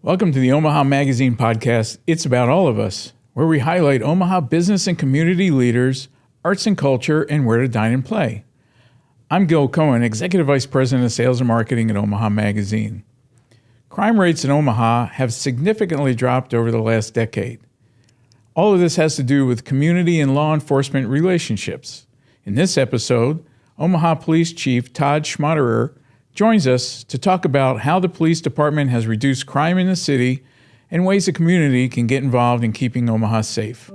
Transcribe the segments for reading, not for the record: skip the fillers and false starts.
Welcome to the Omaha Magazine podcast, It's About All of Us, where we highlight Omaha business and community leaders, arts and culture, and where to dine and play. I'm Gil Cohen, Executive Vice President of Sales and Marketing at Omaha Magazine. Crime rates in Omaha have significantly dropped over the last decade. All of this has to do with community and law enforcement relationships. In this episode, Omaha Police Chief Todd Schmaderer joins us to talk about how the police department has reduced crime in the city and ways the community can get involved in keeping Omaha safe.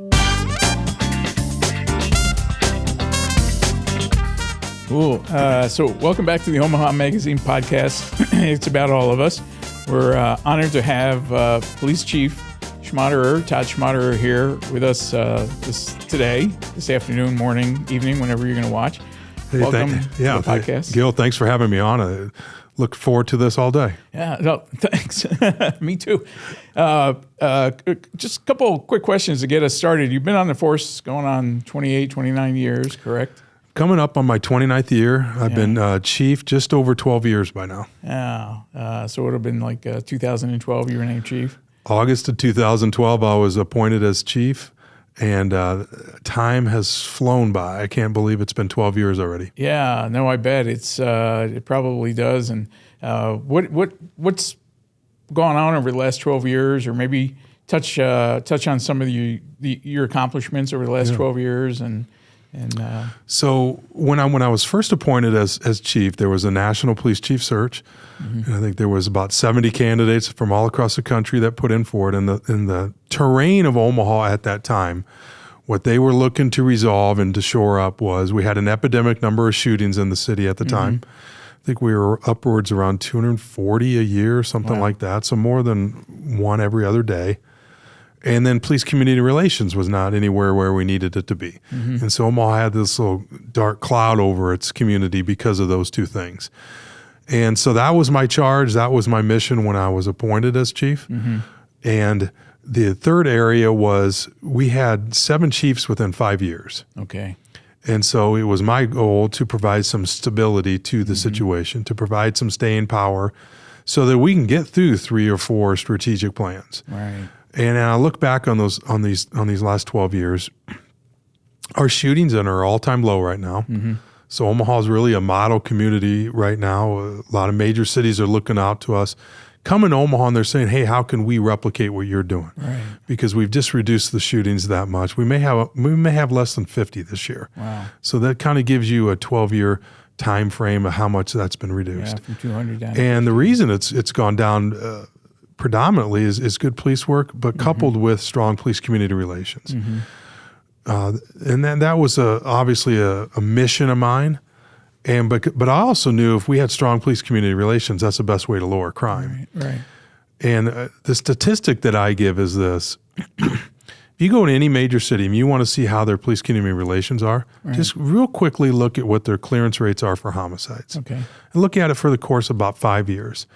Cool. So welcome back to the Omaha Magazine podcast. It's about all of us. We're honored to have Police Chief Schmaderer, Todd Schmaderer, here with us this afternoon, morning, evening, whenever you're going to watch. Hey, welcome to the podcast. Gil, thanks for having me on. I look forward to this all day. Yeah, no, thanks. Me too. Just a couple quick questions to get us started. You've been on the force going on 28, 29 years, correct? Coming up on my 29th year. I've been chief just over 12 years by now. Yeah. So it would have been like 2012 you were named chief? August of 2012, I was appointed as chief. And time has flown by. I can't believe it's been 12 years already. Yeah, no, I bet it probably does. And what's gone on over the last 12 years, or maybe touch on some of your accomplishments over the last 12 years, So when I was first appointed as chief, there was a national police chief search. Mm-hmm. And I think there was about 70 candidates from all across the country that put in for it. And the terrain of Omaha at that time, what they were looking to resolve and to shore up was we had an epidemic number of shootings in the city at the time. I think we were upwards around 240 a year, something like that. So more than one every other day. And then police community relations was not anywhere where we needed it to be. Mm-hmm. And so Omaha had this little dark cloud over its community because of those two things. And so that was my charge. That was my mission when I was appointed as chief. Mm-hmm. And the third area was we had 7 chiefs within 5 years. Okay. And so it was my goal to provide some stability to the situation, to provide some staying power so that we can get through 3 or 4 strategic plans. Right. And I look back on these last 12 years, our shootings are at our all-time low right now. Mm-hmm. So Omaha is really a model community right now. A lot of major cities are looking out to us. Come in Omaha and they're saying, hey, how can we replicate what you're doing? Right. Because we've just reduced the shootings that much. We may have less than 50 this year. Wow. So that kind of gives you a 12-year time frame of how much that's been reduced. Yeah, from 200 down. And the reason it's gone down predominantly is good police work, but coupled with strong police community relations. Mm-hmm. And then that was obviously a mission of mine. But I also knew if we had strong police community relations, that's the best way to lower crime. Right. And the statistic that I give is this. If you go to any major city and you want to see how their police community relations are, just real quickly look at what their clearance rates are for homicides. Okay. And look at it for the course of about 5 years.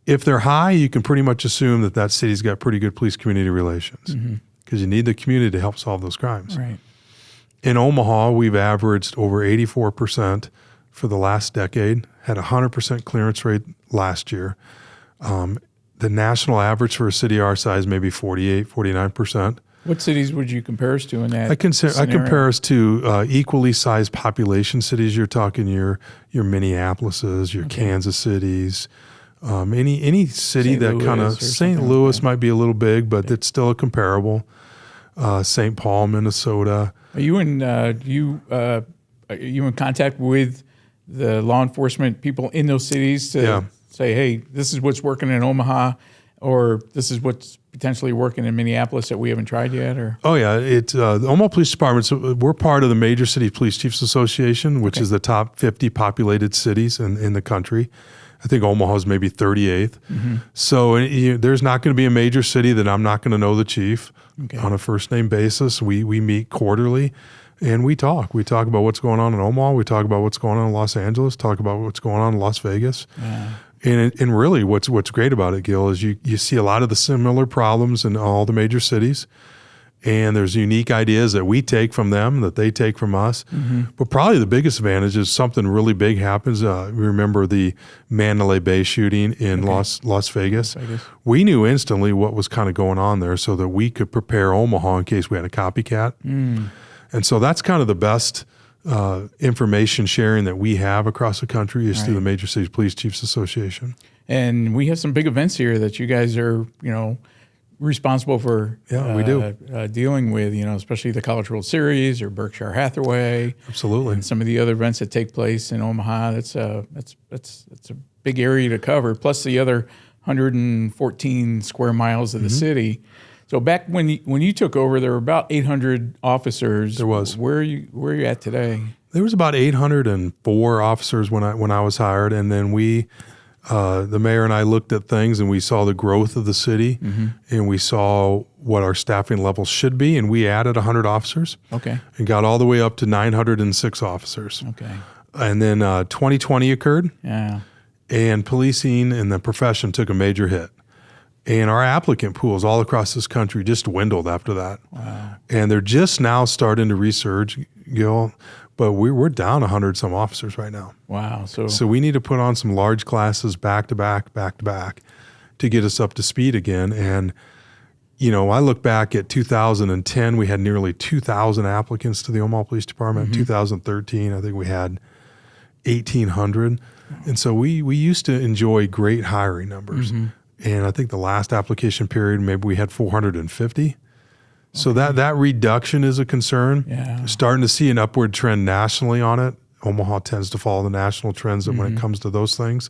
If they're high, you can pretty much assume that city's got pretty good police community relations because you need the community to help solve those crimes. Right. In Omaha, we've averaged over 84% for the last decade, had a 100% clearance rate last year. The national average for a city our size may be 48, 49%. What cities would you compare us to in that I compare us to equally sized population cities. You're talking your Minneapolises, your Kansas cities, any city that kind of St. Louis might be a little big, but it's still a comparable. St. Paul, Minnesota. Are you in contact with the law enforcement people in those cities to say, hey, this is what's working in Omaha, or this is what's potentially working in Minneapolis that we haven't tried yet? Or oh yeah, it's the Omaha Police Department. So we're part of the Major City Police Chiefs Association, which is the top 50 populated cities in the country. I think Omaha's maybe 38th. Mm-hmm. So there's not going to be a major city that I'm not going to know the chief on a first name basis. We meet quarterly and we talk. We talk about what's going on in Omaha. We talk about what's going on in Los Angeles. Talk about what's going on in Las Vegas. Yeah. And really what's great about it, Gil, is you see a lot of the similar problems in all the major cities. And there's unique ideas that we take from them, that they take from us. But probably the biggest advantage is something really big happens. Remember the Mandalay Bay shooting in Las Vegas? We knew instantly what was kind of going on there so that we could prepare Omaha in case we had a copycat. And so that's kind of the best information sharing that we have across the country is through the Major Cities Police Chiefs Association. And we have some big events here that you guys are, responsible for we do. Dealing with, especially the College World Series or Berkshire Hathaway. Absolutely. And some of the other events that take place in Omaha. That's a big area to cover, plus the other 114 square miles of the city. So back when you took over, there were about 800 officers. There was. Where are you at today? There was about 804 officers when I was hired, and then the mayor and I looked at things and we saw the growth of the city and we saw what our staffing levels should be, and we added 100 officers. Okay. And got all the way up to 906 officers. Okay. And then 2020 occurred. Yeah. And policing and the profession took a major hit. And our applicant pools all across this country just dwindled after that. Wow. And they're just now starting to resurge, Gil. But we're down 100 some officers right now. Wow. So we need to put on some large classes back to back to get us up to speed again. And, I look back at 2010, we had nearly 2,000 applicants to the Omaha Police Department. In 2013, I think we had 1,800. And so we used to enjoy great hiring numbers. And I think the last application period, maybe we had 450. So that reduction is a concern. Yeah. Starting to see an upward trend nationally on it. Omaha tends to follow the national trends when it comes to those things.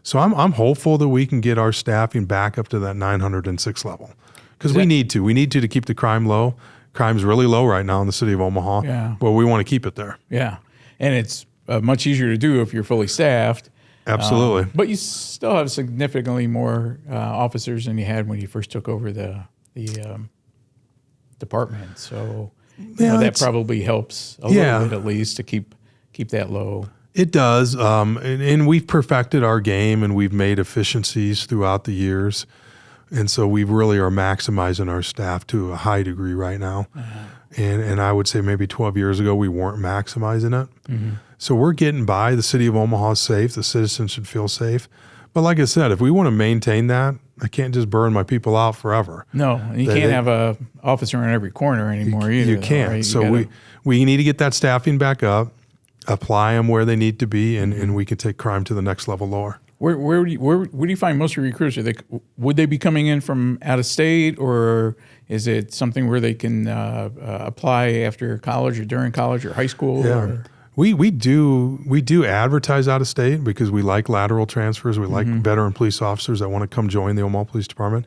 So I'm hopeful that we can get our staffing back up to that 906 level. Because we need to. We need to keep the crime low. Crime's really low right now in the city of Omaha. Yeah. But we want to keep it there. Yeah. And it's much easier to do if you're fully staffed. Absolutely. But you still have significantly more officers than you had when you first took over the department. So that probably helps a little bit at least to keep that low. It does. And we've perfected our game and we've made efficiencies throughout the years. And so we really are maximizing our staff to a high degree right now. And I would say maybe 12 years ago, we weren't maximizing it. So we're getting by. The city of Omaha is safe. The citizens should feel safe. But like I said, if we want to maintain that, I can't just burn my people out forever. No, and you can't have a officer in every corner anymore either. You can't. Right? So we need to get that staffing back up, apply them where they need to be, and we can take crime to the next level lower. Where do you find most of your recruiters? Would they be coming in from out of state, or is it something where they can apply after college or during college or high school? Yeah. Or? We do advertise out of state because we like lateral transfers. We like veteran police officers that want to come join the Omaha Police Department.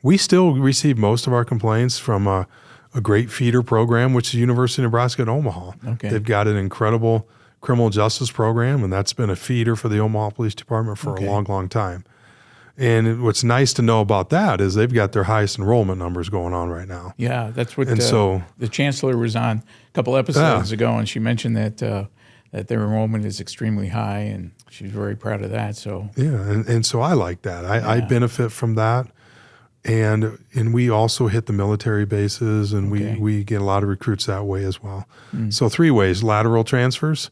We still receive most of our complaints from a great feeder program, which is University of Nebraska at Omaha. Okay. They've got an incredible criminal justice program, and that's been a feeder for the Omaha Police Department for a long, long time. And what's nice to know about that is they've got their highest enrollment numbers going on right now. Yeah, that's what so the chancellor was on a couple episodes ago, and she mentioned that their enrollment is extremely high, and she's very proud of that. So and so I like that. I benefit from that, and we also hit the military bases, and we get a lot of recruits that way as well. So 3 ways: lateral transfers,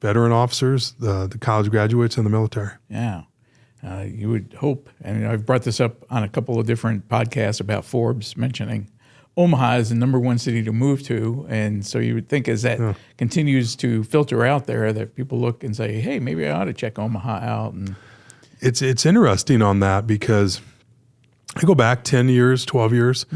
veteran officers, the college graduates, and the military. Yeah. You would hope, and I've brought this up on a couple of different podcasts about Forbes mentioning Omaha is the #1 city to move to, and so you would think as that continues to filter out there that people look and say, hey, maybe I ought to check Omaha out. And it's interesting on that because I go back 10 years, 12 years,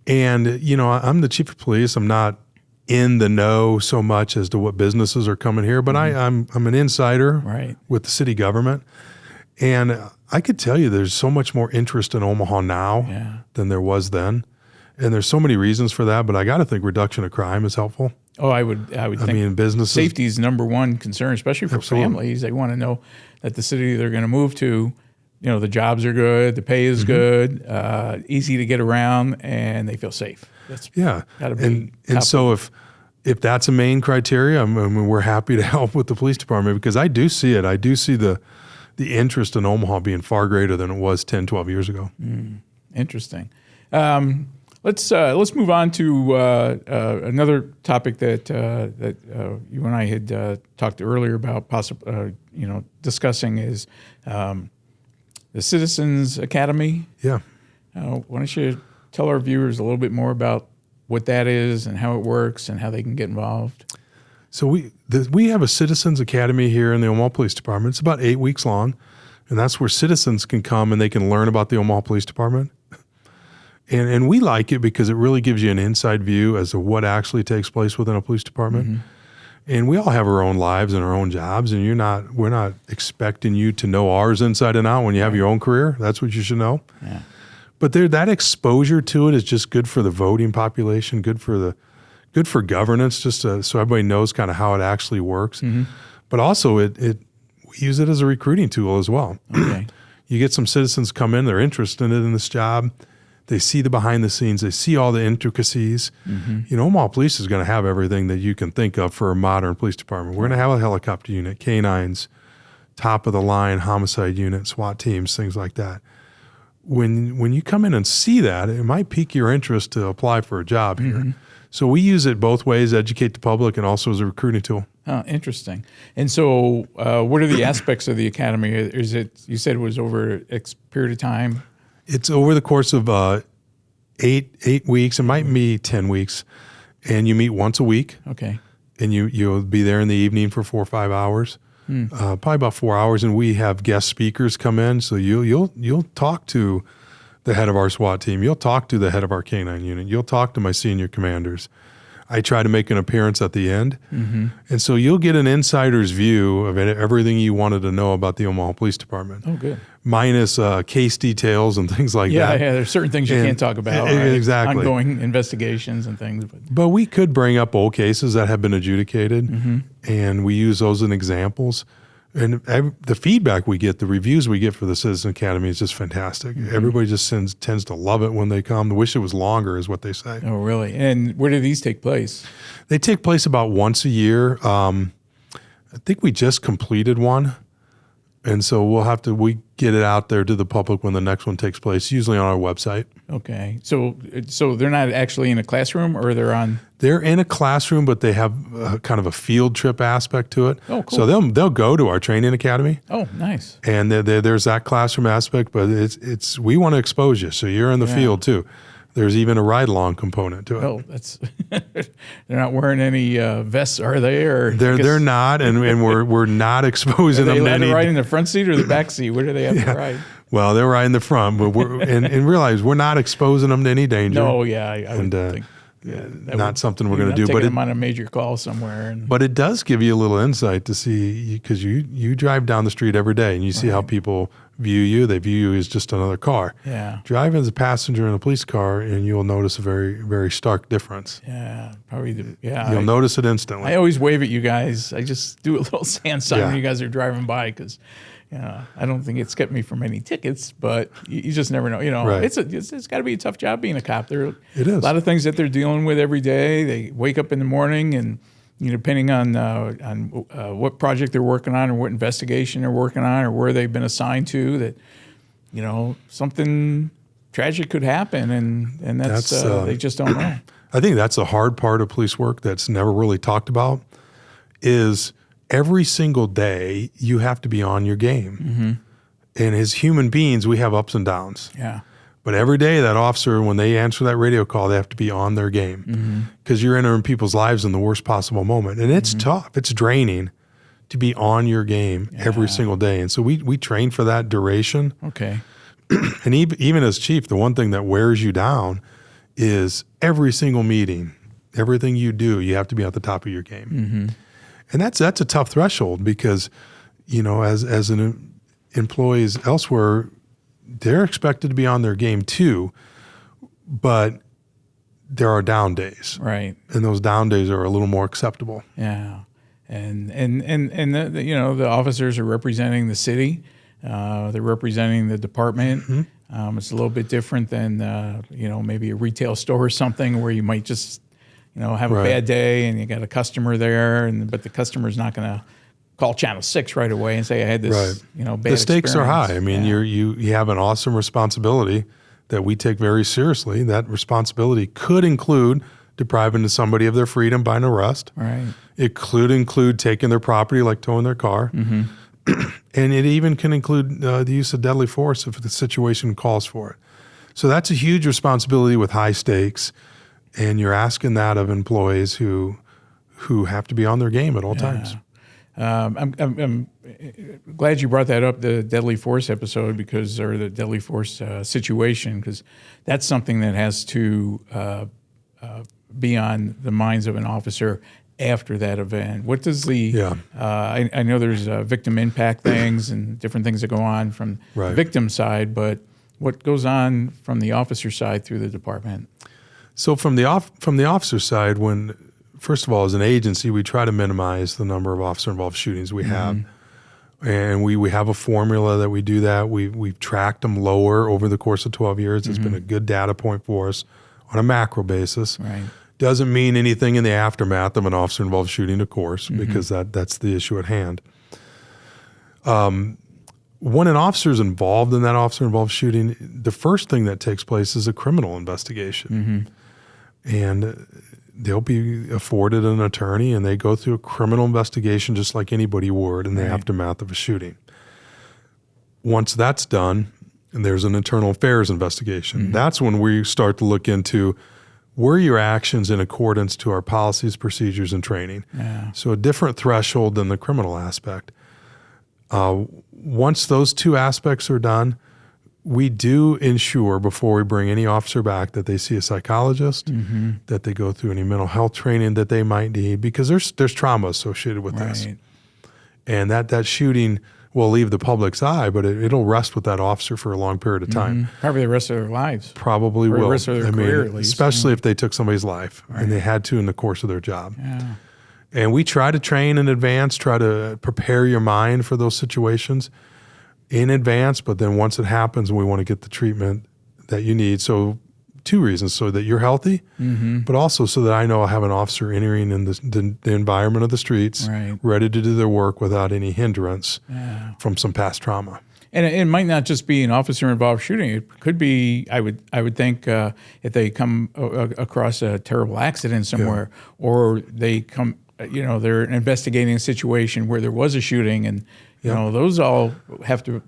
and I'm the chief of police. I'm not in the know so much as to what businesses are coming here, but I'm an insider with the city government. And I could tell you there's so much more interest in Omaha now than there was then. And there's so many reasons for that, but I got to think reduction of crime is helpful. Oh, I would think. I mean, businesses. Safety is #1 concern, especially for families. They want to know that the city they're going to move to, the jobs are good, the pay is good, easy to get around, and they feel safe. That's gotta be and so if that's a main criteria, I mean, we're happy to help with the police department because I do see it. I do see the interest in Omaha being far greater than it was 10, 12 years ago. Interesting. Let's move on to another topic that you and I had talked earlier about discussing is the Citizens Academy. Yeah. Why don't you tell our viewers a little bit more about what that is and how it works and how they can get involved? So we have a Citizens Academy here in the Omaha Police Department. It's about 8 weeks long, and that's where citizens can come and they can learn about the Omaha Police Department. And we like it because it really gives you an inside view as to what actually takes place within a police department. Mm-hmm. And we all have our own lives and our own jobs, and we're not expecting you to know ours inside and out when you have your own career. That's what you should know. Yeah. But that exposure to it is just good for the voting population, good for governance, just so everybody knows kind of how it actually works. Mm-hmm. But also we use it as a recruiting tool as well. Okay. You get some citizens come in, they're interested in this job. They see the behind the scenes. They see all the intricacies. Mm-hmm. Omaha Police is going to have everything that you can think of for a modern police department. We're going to have a helicopter unit, canines, top of the line homicide unit, SWAT teams, things like that. When you come in and see that, it might pique your interest to apply for a job here. Mm-hmm. So we use it both ways, educate the public and also as a recruiting tool. Oh, interesting. And so what are the aspects of the academy? Is it, you said it was over a period of time? It's over the course of 8 weeks. It might be 10 weeks. And you meet once a week. Okay. And you'll be there in the evening for 4 or 5 hours. Probably about 4 hours. And we have guest speakers come in. So you'll talk to the head of our SWAT team. You'll talk to the head of our canine unit. You'll talk to my senior commanders. I try to make an appearance at the end. Mm-hmm. And so you'll get an insider's view of everything you wanted to know about the Omaha Police Department. Oh, good. Minus case details and things like that. Yeah, there's certain things you can't talk about. Right? Exactly. Ongoing investigations and things. But we could bring up old cases that have been adjudicated, mm-hmm. and we use those as examples. And the feedback we get, the reviews we get for the Citizen Academy is just fantastic. Mm-hmm. Everybody just tends to love it when they come. They wish it was longer is what they say. Oh, really? And where do these take place? They take place about once a year. I think we just completed one. And so we get it out there to the public when the next one takes place, usually on our website. Okay. So they're not actually in a classroom, or They're in a classroom, but they have kind of a field trip aspect to it. Oh, cool. So they'll go to our training academy. Oh, nice. And there's that classroom aspect, but it's we want to expose you, so you're in the field too. There's even a ride-along component to it. Oh, that's they're not wearing any vests, are they? Or they're not, and we're not exposing them. Are they allowed to ride in the front seat or the back seat? Where do they have to ride? Well, they're right in the front, but and realize we're not exposing them to any danger. No, I would think. Not something we're going to do, but them on a major call somewhere. But it does give you a little insight to see, because you drive down the street every day and you see how people view you. They view you as just another car. Yeah. Drive as a passenger in a police car and you'll notice a very, very stark difference. Yeah, probably. You'll notice it instantly. I always wave at you guys. I just do a little hand sign when you guys are driving by, because I don't think it's kept me from any tickets, but you just never know. Right. It's got to be a tough job being a cop. It is. A lot of things that they're dealing with every day. They wake up in the morning, and depending on what project they're working on, or what investigation they're working on, or where they've been assigned to, that something tragic could happen, and that's they just don't know. I think that's the hard part of police work that's never really talked about is every single day you have to be on your game. Mm-hmm. And as human beings, we have ups and downs. Yeah. But every day that officer, when they answer that radio call, they have to be on their game, because you're entering people's lives in the worst possible moment. And it's tough. It's draining to be on your game every single day. And so we train for that duration. Okay. And even as chief, the one thing that wears you down is every single meeting, everything you do, you have to be at the top of your game. Mm-hmm. And that's a tough threshold, because, as an employees elsewhere, they're expected to be on their game too, but there are down days. Right. And those down days are a little more acceptable. Yeah. And the officers are representing the city. They're representing the department. Mm-hmm. It's a little bit different than, maybe a retail store or something, where you might just have a bad day and you got a customer there, but the customer's not going to call Channel 6 right away and say, I had this, bad The stakes experience. are high. I mean, you have an awesome responsibility that we take very seriously. That responsibility could include depriving somebody of their freedom by an arrest. Right. It could include taking their property, like towing their car. Mm-hmm. And it even can include the use of deadly force if the situation calls for it. So that's a huge responsibility with high stakes. And you're asking that of employees who have to be on their game at all times. I'm glad you brought that up, the deadly force episode, or the deadly force situation, because that's something that has to be on the minds of an officer after that event. What does I know there's victim impact things and different things that go on from the victim side, but what goes on from the officer side through the department? So from the officer side, first of all, as an agency, we try to minimize the number of officer-involved shootings we have. And we have a formula that we do that. We've tracked them lower over the course of 12 years. It's been a good data point for us on a macro basis. Right. Doesn't mean anything in the aftermath of an officer-involved shooting, of course, because that's the issue at hand. When an officer is involved in that officer-involved shooting, the first thing that takes place is a criminal investigation. And they'll be afforded an attorney, and they go through a criminal investigation just like anybody would in the aftermath of a shooting. Once that's done, and there's an internal affairs investigation. That's when we start to look into, were your actions in accordance to our policies, procedures, and training? So a different threshold than the criminal aspect. Once those two aspects are done, we do ensure before we bring any officer back that they see a psychologist, that they go through any mental health training that they might need, because there's trauma associated with this. And that shooting will leave the public's eye, but it'll rest with that officer for a long period of time. Probably the rest of their lives. Probably will. The rest of their career, at least. Especially if they took somebody's life and they had to in the course of their job. And we try to train in advance, try to prepare your mind for those situations in advance, but then once it happens, we want to get the treatment that you need. So two reasons: so that you're healthy, but also so that I know I have an officer entering in the environment of the streets, ready to do their work without any hindrance from some past trauma. And it might not just be an officer-involved shooting. It could be, I would think, if they come across a terrible accident somewhere, or they come, they're investigating a situation where there was a shooting, and those all have to,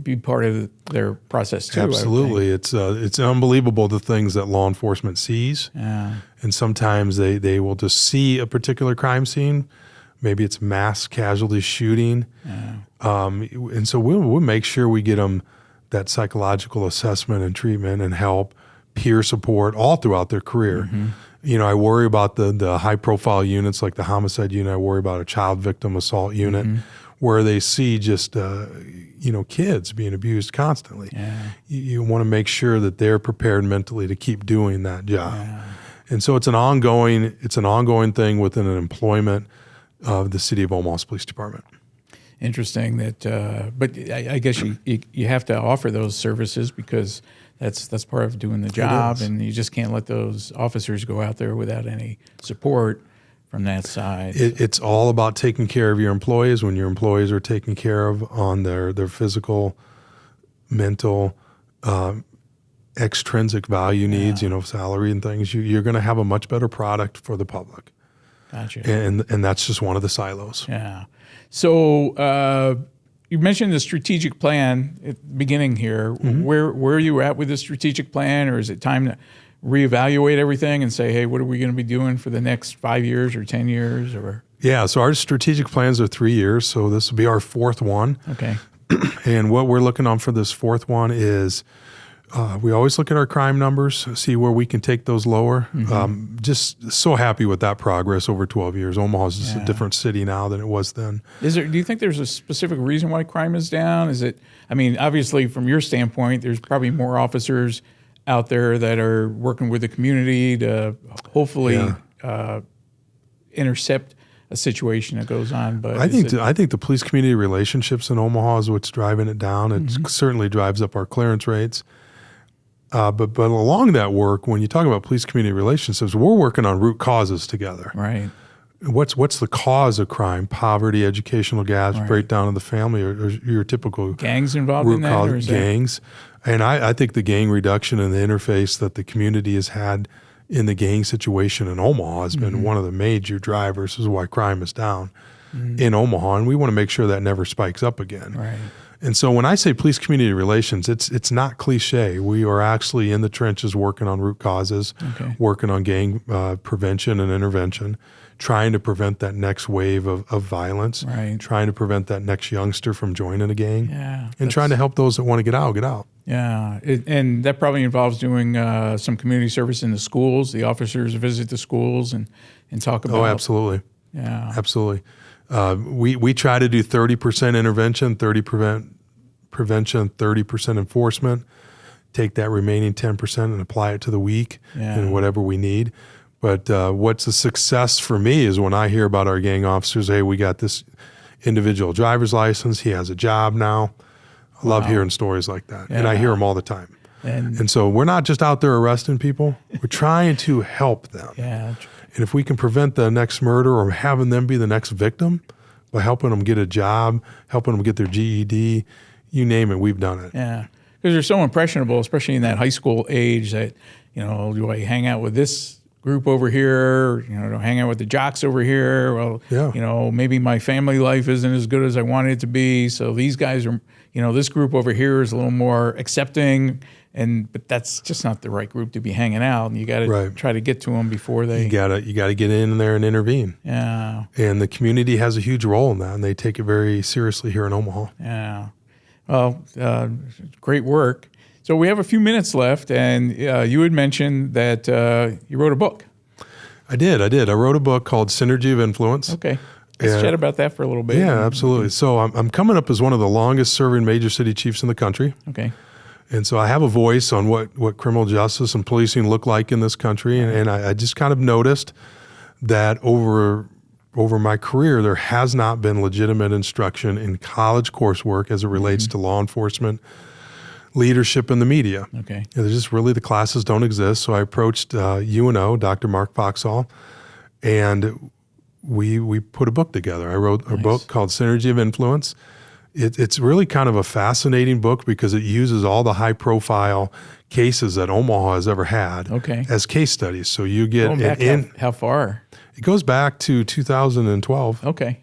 be part of their process too. Absolutely, it's unbelievable the things that law enforcement sees, and sometimes they will just see a particular crime scene. Maybe it's mass casualty shooting, and so we'll make sure we get them that psychological assessment and treatment and help, peer support all throughout their career. I worry about the high-profile units like the homicide unit. I worry about a child victim assault unit where they see just kids being abused constantly. You want to make sure that they're prepared mentally to keep doing that job. And so it's an ongoing thing within an employment of the City of Omaha Police Department. Interesting that, but I guess you have to offer those services because that's part of doing the job, and you just can't let those officers go out there without any support from that side. It's all about taking care of your employees. When your employees are taken care of on their physical, mental, extrinsic value needs, salary and things, you're going to have a much better product for the public. Gotcha. And that's just one of the silos. Yeah. So you mentioned the strategic plan at the beginning here. Where are you at with the strategic plan, or is it time to reevaluate everything and say, hey, what are we going to be doing for the next 5 years or 10 years? Or Yeah, so our strategic plans are 3 years, so this will be our fourth one. Okay. And what we're looking on for this fourth one is we always look at our crime numbers, see where we can take those lower. Just so happy with that progress over 12 years. Omaha's just a different city now than it was then. Do you think there's a specific reason why crime is down? Obviously from your standpoint, there's probably more officers out there that are working with the community to hopefully intercept a situation that goes on. But I think the police community relationships in Omaha is what's driving it down. It certainly drives up our clearance rates. But along that work, when you talk about police community relationships, we're working on root causes together. Right. what's the cause of crime? Poverty, educational gaps, breakdown of the family, or your typical gangs involved root in that, cause or is gangs. And I think the gang reduction and the interface that the community has had in the gang situation in Omaha has been one of the major drivers as why crime is down in Omaha, and we want to make sure that never spikes up again. Right. And so when I say police community relations, it's not cliche. We are actually in the trenches working on root causes, working on gang prevention and intervention, trying to prevent that next wave of violence, trying to prevent that next youngster from joining a gang, and trying to help those that want to get out. Yeah, and that probably involves doing some community service in the schools. The officers visit the schools and talk about. Oh, absolutely. Yeah, absolutely. We try to do 30% intervention, 30% prevention, 30% enforcement. Take that remaining 10% and apply it to the week and whatever we need. But what's a success for me is when I hear about our gang officers. Hey, we got this individual driver's license. He has a job now. I love hearing stories like that, and I hear them all the time. And so we're not just out there arresting people. We're trying to help them. Yeah. And if we can prevent the next murder or having them be the next victim by helping them get a job, helping them get their GED, you name it, we've done it. Yeah, because they're so impressionable, especially in that high school age that, do I hang out with this group over here? Do I hang out with the jocks over here? Well, maybe my family life isn't as good as I wanted it to be. So these guys are, this group over here is a little more accepting. But that's just not the right group to be hanging out. And you got to try to get to them before they. You gotta get in there and intervene. Yeah. And the community has a huge role in that, and they take it very seriously here in Omaha. Yeah. Well, great work. So we have a few minutes left, and you had mentioned that you wrote a book. I did. I wrote a book called Synergy of Influence. Okay. Let's chat about that for a little bit. Yeah, absolutely. So I'm coming up as one of the longest serving major city chiefs in the country. Okay. And so I have a voice on what criminal justice and policing look like in this country. And I just kind of noticed that over my career, there has not been legitimate instruction in college coursework as it relates to law enforcement, leadership, and the media. Okay. There's just really, the classes don't exist. So I approached UNO, Dr. Mark Foxall, and we put a book together. I wrote a book called Synergy of Influence. It's really kind of a fascinating book because it uses all the high-profile cases that Omaha has ever had as case studies. So you get how far? It goes back to 2012. Okay.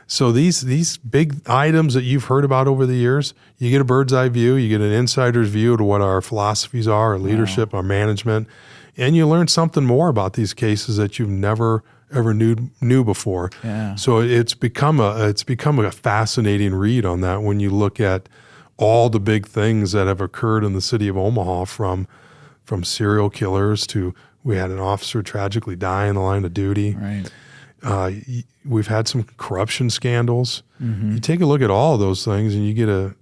So these big items that you've heard about over the years, you get a bird's eye view, you get an insider's view to what our philosophies are, our leadership, our management, and you learn something more about these cases that you've never ever knew before. Yeah. So it's become a fascinating read on that when you look at all the big things that have occurred in the city of Omaha, from serial killers to we had an officer tragically die in the line of duty. Right. We've had some corruption scandals. You take a look at all of those things and you get an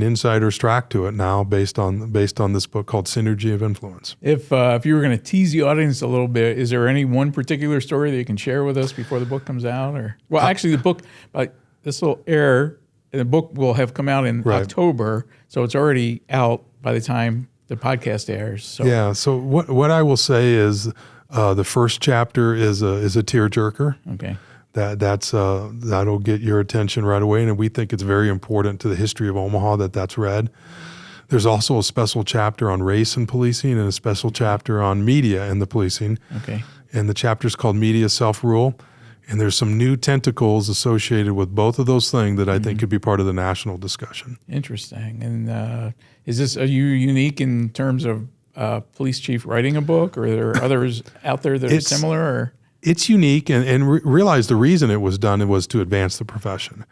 insider's track to it now based on this book called Synergy of Influence. If you were going to tease the audience a little bit, is there any one particular story that you can share with us before the book comes out? Or actually, the book this will air, and the book will have come out in October, so it's already out by the time the podcast airs. So. Yeah. So what I will say is the first chapter is a tearjerker. Okay. That'll get your attention right away, and we think it's very important to the history of Omaha that's read. There's also a special chapter on race and policing and a special chapter on media and the policing. Okay. And the chapter's called Media Self-Rule, and there's some new tentacles associated with both of those things that I think could be part of the national discussion. Interesting. And are you unique in terms of police chief writing a book, or are there others out there that are similar? Or? It's unique, and realize the reason it was done was to advance the profession.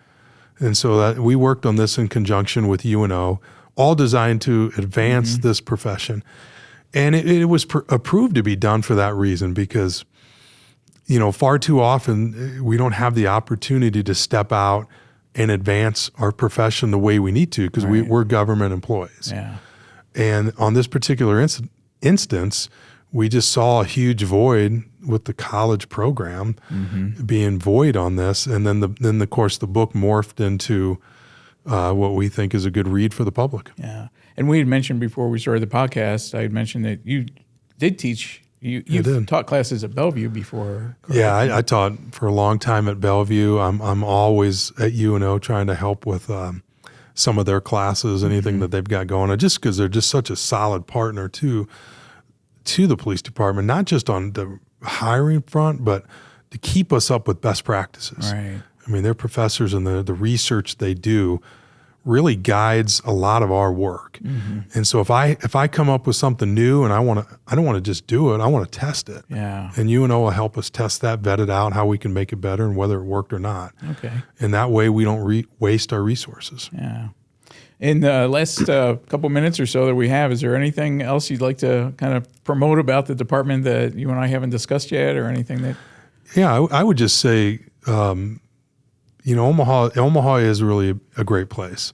And so that we worked on this in conjunction with UNO, all designed to advance this profession. And it was approved to be done for that reason because, far too often we don't have the opportunity to step out and advance our profession the way we need to because we're government employees. Yeah. And on this particular instance, we just saw a huge void with the college program being void on this. And then of course, the book morphed into what we think is a good read for the public. Yeah. And we had mentioned before we started the podcast, I had mentioned that you did teach You've taught classes at Bellevue before. Correct? Yeah, I taught for a long time at Bellevue. I'm always at UNO trying to help with some of their classes, anything that they've got going on, just because they're just such a solid partner to the police department, not just on the hiring front, but to keep us up with best practices. Right. I mean, their professors and the research they do really guides a lot of our work. And so if I come up with something new and I don't want to just do it, I want to test it. Yeah. And UNO will help us test that, vet it out, how we can make it better and whether it worked or not. Okay. And that way we don't waste our resources. Yeah. In the last couple minutes or so that we have, is there anything else you'd like to kind of promote about the department that you and I haven't discussed yet, or anything that? Yeah, I would just say, Omaha is really a great place.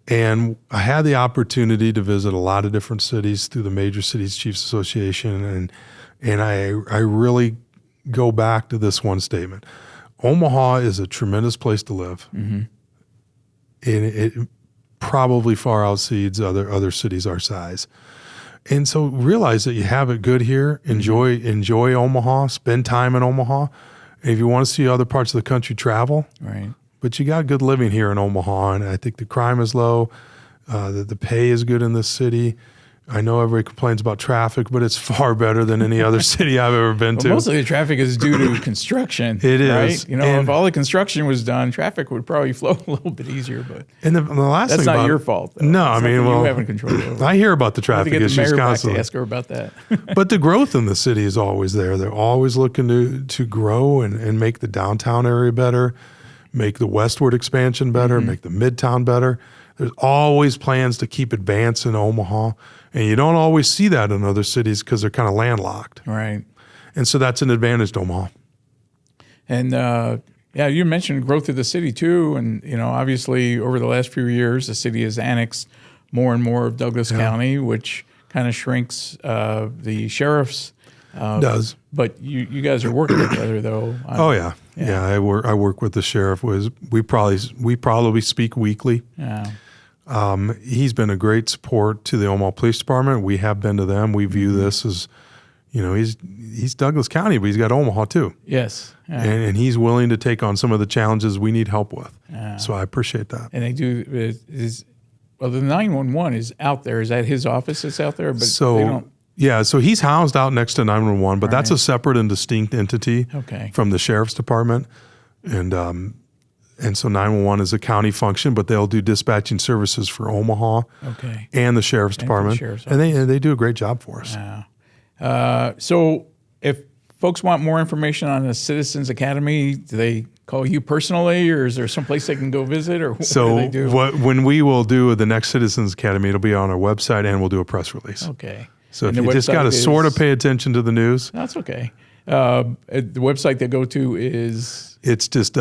And I had the opportunity to visit a lot of different cities through the Major Cities Chiefs Association, and I really go back to this one statement. Omaha is a tremendous place to live. And it probably far exceeds other cities our size. And so realize that you have it good here. Enjoy Omaha. Spend time in Omaha. And if you want to see other parts of the country, travel. Right. But you got good living here in Omaha, and I think the crime is low. The pay is good in this city. I know everybody complains about traffic, but it's far better than any other city I've ever been to. Most of the traffic is due to construction. It is. Right? If all the construction was done, traffic would probably flow a little bit easier. But the last that's thing not your fault, though. No, it's you haven't control over. I hear about the traffic issues issues constantly. constantly. To ask her about that. But the growth in the city is always there. They're always looking to grow and make the downtown area better, make the westward expansion better, make the midtown better. There's always plans to keep advancing Omaha. And you don't always see that in other cities because they're kind of landlocked. Right. And so that's an advantage to Omaha. And you mentioned growth of the city too. And, obviously over the last few years, the city has annexed more and more of Douglas County, which kind of shrinks the sheriff's. Does. But you guys are working together, though. Yeah. I work with the sheriff. We probably speak weekly. Yeah. He's been a great support to the Omaha Police Department. We have been to them. We view this as, he's Douglas County, but he's got Omaha too. Yes. Yeah. And he's willing to take on some of the challenges we need help with. Yeah. So I appreciate that. And they do the 911 is out there. Is that his office that's out there? But they don't. Yeah, so he's housed out next to 911, but that's a separate and distinct entity from the sheriff's department. And so 911 is a county function, but they'll do dispatching services for Omaha and the sheriff's department. And they do a great job for us. Yeah. So if folks want more information on the Citizens Academy, do they call you personally, or is there some place they can go visit, or what do they do? When we will do the next Citizens Academy, it'll be on our website and we'll do a press release. Okay. So if you just got to sort of pay attention to the news. That's okay. The website they go to is? It's just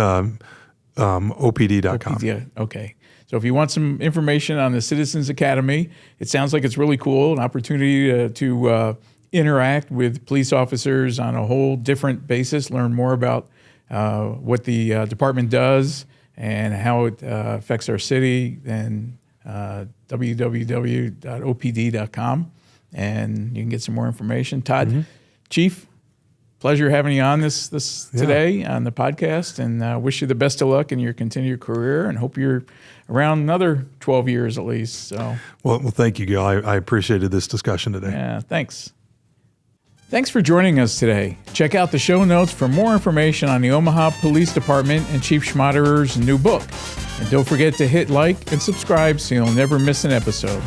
opd.com. Yeah, okay. So if you want some information on the Citizens Academy, it sounds like it's really cool, an opportunity to interact with police officers on a whole different basis, learn more about what the department does and how it affects our city, and www.opd.com. And you can get some more information. Todd, Chief, pleasure having you on this today on the podcast, and wish you the best of luck in your continued career, and hope you're around another 12 years at least. So, well, thank you, Gil. I appreciated this discussion today. Yeah, thanks. Thanks for joining us today. Check out the show notes for more information on the Omaha Police Department and Chief Schmaderer's new book. And don't forget to hit like and subscribe so you'll never miss an episode.